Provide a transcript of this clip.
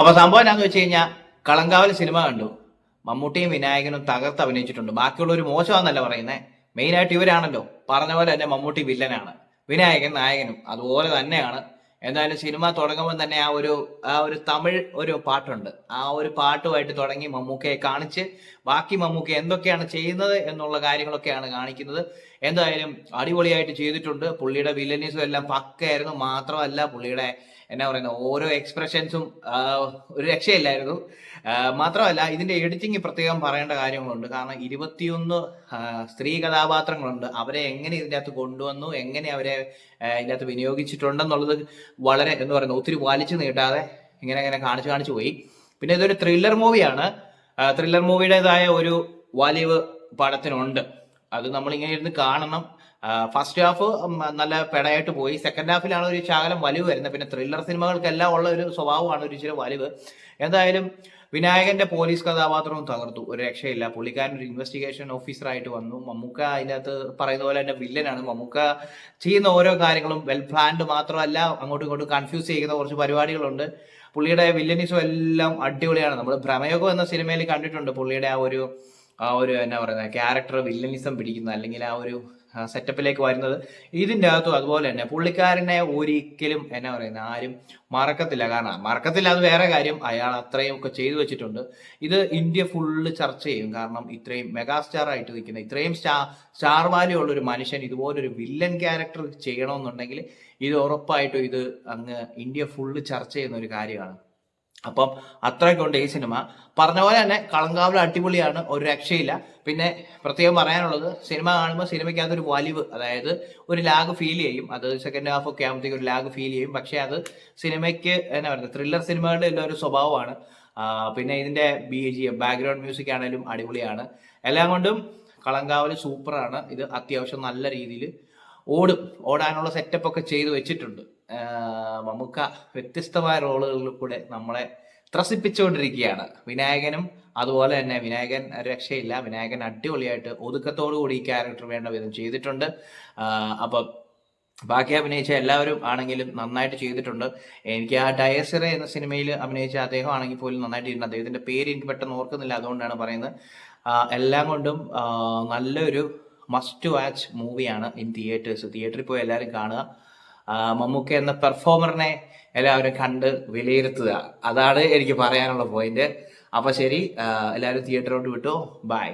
അപ്പൊ സംഭവം എന്താന്ന് വെച്ച് കഴിഞ്ഞാൽ കളങ്കാവൽ സിനിമ കണ്ടു. മമ്മൂട്ടിയും വിനായകനും തകർത്ത് അഭിനയിച്ചിട്ടുണ്ട്. ബാക്കിയുള്ള ഒരു മോശമാണെന്നല്ല പറയുന്നത്. മെയിനായിട്ട് ഇവരാണല്ലോ. പറഞ്ഞ പോലെ തന്നെ മമ്മൂട്ടി വില്ലനാണ്, വിനായകൻ നായകനും അതുപോലെ തന്നെയാണ്. എന്തായാലും സിനിമ തുടങ്ങുമ്പോൾ തന്നെ ആ ഒരു തമിഴ് ഒരു പാട്ടുണ്ട്. ആ ഒരു പാട്ടുമായിട്ട് തുടങ്ങി മമ്മൂക്കയെ കാണിച്ച് ബാക്കി മമ്മൂക്ക എന്തൊക്കെയാണ് ചെയ്യുന്നത് എന്നുള്ള കാര്യങ്ങളൊക്കെയാണ് കാണിക്കുന്നത്. എന്തായാലും അടിപൊളിയായിട്ട് ചെയ്തിട്ടുണ്ട്. പുള്ളിയുടെ വില്ലനീസും എല്ലാം പക്കയായിരുന്നു. മാത്രമല്ല പുള്ളിയുടെ എന്നാ പറയുന്നത് ഓരോ എക്സ്പ്രഷൻസും ഒരു രക്ഷയില്ലായിരുന്നു. മാത്രമല്ല ഇതിന്റെ എഡിറ്റിംഗ് പ്രത്യേകം പറയേണ്ട കാര്യങ്ങളുണ്ട്. കാരണം 21 സ്ത്രീ കഥാപാത്രങ്ങളുണ്ട്. അവരെ എങ്ങനെ ഇതിൻ്റെ അകത്ത് കൊണ്ടുവന്നു, എങ്ങനെ അവരെ ഇതിൻ്റെ അകത്ത് വിനിയോഗിച്ചിട്ടുണ്ടെന്നുള്ളത് വളരെ എന്ന് പറയുന്നത് ഒത്തിരി വലിച്ചു നീട്ടാതെ ഇങ്ങനെ ഇങ്ങനെ കാണിച്ചു പോയി. പിന്നെ ഇതൊരു ത്രില്ലർ മൂവിയാണ്. ത്രില്ലർ മൂവിയുടേതായ ഒരു വലിവ് പടത്തിനുണ്ട്. അത് നമ്മളിങ്ങനെ ഇരുന്ന് കാണണം. ഫസ്റ്റ് ഹാഫ് നല്ല പെടയായിട്ട് പോയി. സെക്കൻഡ് ഹാഫിലാണ് ഒരു ശകലം വലിവ് വരുന്നത്. പിന്നെ ത്രില്ലർ സിനിമകൾക്കെല്ലാം ഉള്ള ഒരു സ്വഭാവമാണ് ഒരു ഇച്ചിരി വലിവ്. എന്തായാലും വിനായകന്റെ പോലീസ് കഥാപാത്രവും തകർത്തു. ഒരു രക്ഷയില്ല. പുള്ളിക്കാരൻ ഒരു ഇൻവെസ്റ്റിഗേഷൻ ഓഫീസറായിട്ട് വന്നു. മമ്മൂക്ക അതിനകത്ത് പറയുന്ന പോലെ തന്നെ വില്ലനാണ്. മമ്മൂക്ക ചെയ്യുന്ന ഓരോ കാര്യങ്ങളും വെൽ പ്ലാൻഡ് മാത്രമല്ല, അങ്ങോട്ടും ഇങ്ങോട്ടും കൺഫ്യൂസ് ചെയ്യുന്ന കുറച്ച് പരിപാടികളുണ്ട്. പുള്ളിയുടെ വില്ലനിസം എല്ലാം അടിപൊളിയാണ്. നമ്മൾ ഭ്രമയോഗം എന്ന സിനിമയിൽ കണ്ടിട്ടുണ്ട് പുള്ളിയുടെ ആ ഒരു എന്നാ പറയുന്നത് ക്യാരക്ടർ വില്ലനിസം പിടിക്കുന്ന അല്ലെങ്കിൽ ആ ഒരു സെറ്റപ്പിലേക്ക് വരുന്നത്. ഇതിൻ്റെ അകത്തും അതുപോലെ തന്നെ പുള്ളിക്കാരനെ ഒരിക്കലും എന്നാ പറയുന്നത് ആരും മറക്കത്തില്ല. കാരണം മറക്കത്തില്ല, അത് വേറെ കാര്യം. അയാൾ അത്രയും ഒക്കെ ചെയ്തു വെച്ചിട്ടുണ്ട്. ഇത് ഇന്ത്യ ഫുള്ള് ചർച്ച ചെയ്യും. കാരണം ഇത്രയും മെഗാസ്റ്റാർ ആയിട്ട് നിൽക്കുന്ന, ഇത്രയും സ്റ്റാർ വാല്യൂ ഉള്ള ഒരു മനുഷ്യൻ ഇതുപോലൊരു വില്ലൻ ക്യാരക്ടർ ചെയ്യണമെന്നുണ്ടെങ്കിൽ ഇത് ഉറപ്പായിട്ടും ഇത് അങ്ങ് ഇന്ത്യ ഫുള്ള് ചർച്ച ചെയ്യുന്ന ഒരു കാര്യമാണ്. അപ്പം അത്രയ്ക്കുണ്ട് ഈ സിനിമ. പറഞ്ഞ പോലെ തന്നെ കളങ്കാവൽ അടിപൊളിയാണ്, ഒരു രക്ഷയില്ല. പിന്നെ പ്രത്യേകം പറയാനുള്ളത്, സിനിമ കാണുമ്പോൾ സിനിമയ്ക്കകത്ത് ഒരു വലിവ്, അതായത് ഒരു ലാഗ് ഫീൽ ചെയ്യും. അത് സെക്കൻഡ് ഹാഫ് ഒക്കെ ആകുമ്പോഴത്തേക്ക് ഒരു ലാഗ് ഫീൽ ചെയ്യും. പക്ഷെ അത് സിനിമയ്ക്ക് എന്നാ പറയുന്നത് ത്രില്ലർ സിനിമകളുടെ എല്ലാം ഒരു സ്വഭാവമാണ്. പിന്നെ ഇതിന്റെ ബാക്ക്ഗ്രൗണ്ട് മ്യൂസിക് ആണെങ്കിലും അടിപൊളിയാണ്. എല്ലാം കൊണ്ടും കളങ്കാവൽ സൂപ്പറാണ്. ഇത് അത്യാവശ്യം നല്ല രീതിയിൽ ഓടാനുള്ള സെറ്റപ്പ് ഒക്കെ ചെയ്തു വെച്ചിട്ടുണ്ട്. മമ്മൂക്ക വ്യത്യസ്തമായ റോളുകളിൽ കൂടെ നമ്മളെ ത്രസിപ്പിച്ചുകൊണ്ടിരിക്കുകയാണ്. വിനായകനും അതുപോലെ തന്നെ. വിനായകൻ രക്ഷയില്ല. വിനായകൻ അടിപൊളിയായിട്ട് ഒതുക്കത്തോടു കൂടി ഈ ക്യാരക്ടർ വേണ്ട വിധം ചെയ്തിട്ടുണ്ട്. അപ്പം ബാക്കി അഭിനയിച്ച എല്ലാവരും ആണെങ്കിലും നന്നായിട്ട് ചെയ്തിട്ടുണ്ട്. എനിക്ക് ആ ഡയസറെ എന്ന സിനിമയിൽ അഭിനയിച്ച അദ്ദേഹം ആണെങ്കിൽ പോലും നന്നായിട്ട് ചെയ്തിട്ടുണ്ട്. അദ്ദേഹത്തിന്റെ പേര് എനിക്ക് പെട്ടെന്ന് ഓർക്കുന്നില്ല, അതുകൊണ്ടാണ് പറയുന്നത്. എല്ലാം കൊണ്ടും നല്ലൊരു മസ്റ്റ് വാച്ച് മൂവിയാണ് ഇൻ തിയേറ്റേഴ്സ്. തിയേറ്ററിൽ പോയി എല്ലാവരും കാണുക. മമ്മൂക്ക എന്ന പെർഫോമറിനെ എല്ലാവരും കണ്ട് വിലയിരുത്തുക. അതാണ് എനിക്ക് പറയാനുള്ള പോയിന്റ്. അപ്പൊ ശരി, എല്ലാവരും തിയേറ്ററിലോട്ട് വിട്ടു. ബൈ.